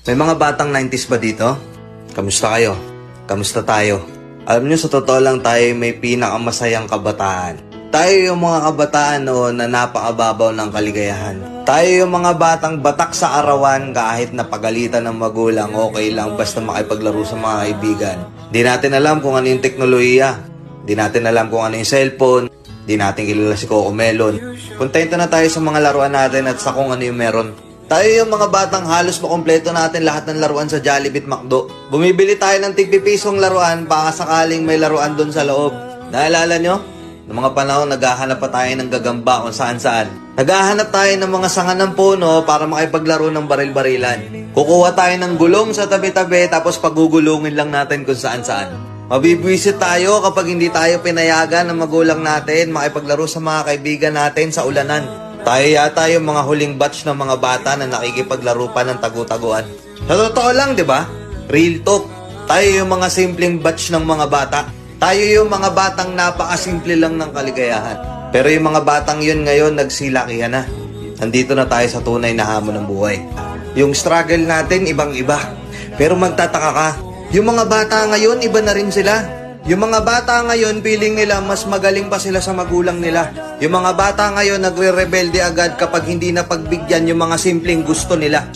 May mga batang 90s ba dito? Kamusta kayo? Kamusta tayo? Alam nyo, sa totoo lang tayo may pinakamasayang kabataan. Tayo yung mga kabataan noon na napakababaw ng kaligayahan. Tayo yung mga batang batak sa arawan kahit napagalitan ng magulang, okay lang basta makipaglaro sa mga kaibigan. Di natin alam kung ano yung teknolohiya. Di natin alam kung ano yung cellphone. Di natin kilala si Coco Melon. Kontento na tayo sa mga laruan natin at sa kung ano yung meron. Tayo yung mga batang halos makompleto natin lahat ng laruan sa Jollibee at McDo. Bumibili tayo ng tig-pipisong laruan baka sakaling may laruan doon sa loob. Naalala nyo? Noong mga panahon, naghahanap pa tayo ng gagamba kung saan-saan. Naghahanap tayo ng mga sanga ng puno para makipaglaro ng baril-barilan. Kukuha tayo ng gulong sa tabi-tabi tapos pagugulungin lang natin kung saan-saan. Mabibwisit tayo kapag hindi tayo pinayagan ng magulang natin makipaglaro sa mga kaibigan natin sa ulanan. Tayo yata yung mga huling batch ng mga bata na nakikipaglaro pa ng tagu-taguan. Sa totoo lang, di ba? Real talk. Tayo yung mga simpleng batch ng mga bata. Tayo yung mga batang napakasimple lang ng kaligayahan. Pero yung mga batang yun ngayon, nagsilakihan na. Nandito na tayo sa tunay na hamon ng buhay. Yung struggle natin, ibang-iba. Pero magtataka ka, yung mga bata ngayon, iba na rin sila. Yung mga bata ngayon, feeling nila mas magaling pa sila sa magulang nila. Yung mga bata ngayon, nagre-rebelde agad kapag hindi na pagbigyan yung mga simpleng gusto nila.